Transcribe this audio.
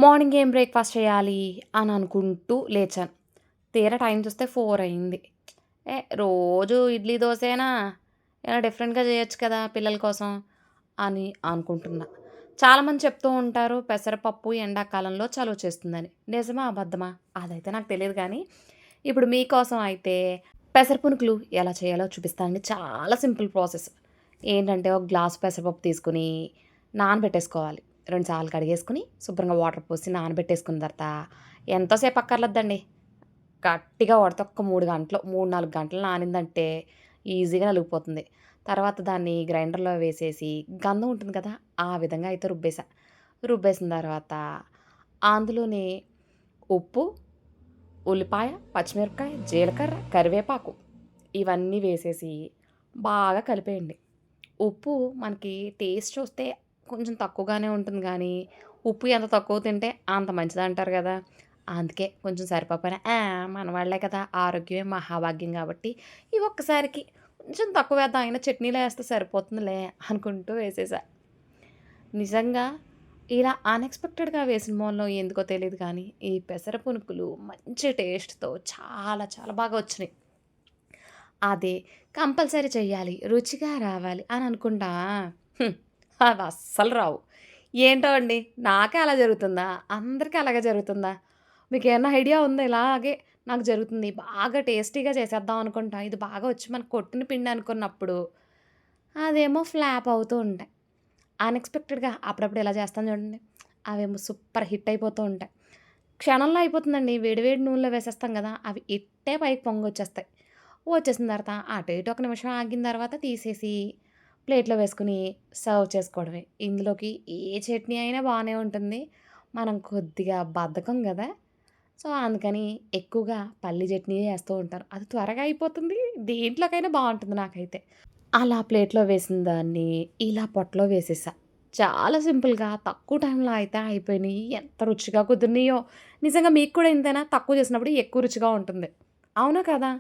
Morning ఏం breakfast చేయాలి అని అనుకుంటూ లేచాను. తీరా టైం చూస్తే 4 అయింది. రోజు ఇడ్లీ, దోసేనా? ఏమైనా డిఫరెంట్‌గా చేయొచ్చు కదా పిల్లల కోసం అని అనుకుంటున్నా. చాలామంది చెప్తూ ఉంటారు పెసరపప్పు ఎండాకాలంలో చలువ చేస్తుందని. నిజమా? అబద్ధమా? అదైతే నాకు తెలీదు గానీ, ఇప్పుడు మీకోసం అయితే పెసర పునుకులు ఎలా చేయాలో చూపిస్తానండి. చాలా సింపుల్ ప్రాసెస్. ఏంటంటే ఒక గ్లాస్ పెసరపప్పు తీసుకొని నానబెట్టేసుకోవాలి. 2 సార్లు కడిగేసుకొని, శుభ్రంగా వాటర్ పోసి నానబెట్టేసుకున్న తర్వాత ఎంతో సేపు అక్కర్లేదండి. గట్టిగా ఉడత ఒక 3 గంటలు, 3, 4 గంటలు నానిందంటే ఈజీగా నలిగిపోతుంది. తర్వాత దాన్ని గ్రైండర్‌లో వేసేసి గంధం ఉంటుంది కదా! ఆ విధంగా అయితే రుబ్బేసా. రుబ్బేసిన తర్వాత అందులోనే ఉప్పు, ఉల్లిపాయ, పచ్చిమిరపకాయ, జీలకర్ర, కరివేపాకు ఇవన్నీ వేసేసి బాగా కలిపేయండి. ఉప్పు మనకి టేస్ట్ చూస్తే కొంచెం తక్కువగానే ఉంటుంది గానీ, ఉప్పు ఎంత తక్కువ తింటే అంత మంచిదంటారు గదా! అందుకే కొంచెం సరిపోకపోయినా మనవాళ్ళే కదా! ఆరోగ్యమే మహాభాగ్యం గాబట్టి, ఈ ఒక్కసారికి కొంచెం తక్కువేద్దాం అయినా చట్నీలో ఏస్తే సరిపోతుందిలే అనుకుంటూ వేసేసా. నిజంగా ఇలా అన్‌ఎక్స్‌పెక్టెడ్‌గా వేసిన మూలలో ఎందుకో తెలీదు కానీ, ఈ పెసర పునుకులు మంచి టేస్ట్‌తో చాలా చాలా బాగా వచ్చినియి. అదే కంపల్సరీ చెయ్యాలి, రుచిగా రావాలి అని అనుకుంటా హ్మ్. అవస్సలు రావు. ఏంటో అండి నాకే అలా జరుగుతుందా? అందరికి అలాగే జరుగుతుందా? మీకేమన్నా ఐడియా ఉందా? ఇలాగే నాకు జరుగుతుంది. బాగా టేస్టీగా చేసేద్దాం అనుకుంటా. ఇది బాగా వచ్చి మనకు కొట్టిన పిండి అనుకున్నప్పుడు, అదేమో ఫ్లాప్ అవుతూ ఉంటాయి. అన్‌ఎక్స్‌పెక్టెడ్‌గా అప్పుడప్పుడు ఇలా చేస్తాను చూడండి. అవేమో సూపర్ హిట్ అయిపోతూ ఉంటాయి. క్షణంలో అయిపోతుందండి. వేడి వేడి నూనెలో వేసేస్తాం గదా! అవి ఇట్టే పైకి పొంగొచ్చేస్తాయి. వచ్చేసిన తర్వాత అటు ఇటు ఒక నిమిషం ఆగిన తర్వాత తీసేసి ప్లేట్‌లో వేసుకొని సర్వ్ చేసుకోవడమే. ఇందులోకి ఏ చట్నీ అయినా బానే ఉంటుంది. మనం కొద్దిగా బద్ధకం గదా! సో, అందుకని ఎక్కువగా పల్లి చట్నీయే ఏస్తూ ఉంటాను. అది త్వరగా అయిపోతుంది. దేంట్లోకైనా బావుంటుంది నాకైతే. అలా ప్లేట్‌లో వేసిన దాన్ని ఇలా పొట్టలో వేసేసా. చాలా సింపుల్‌గా తక్కువ టైంలో అయితే అయిపోయినియి. ఎంత రుచిగా కుదిరినియో. నిజంగా మీకు కూడా ఇంతేనా? తక్కువ చేసినప్పుడు ఎక్కువ రుచిగా ఉంటుంది. అవునా కదా?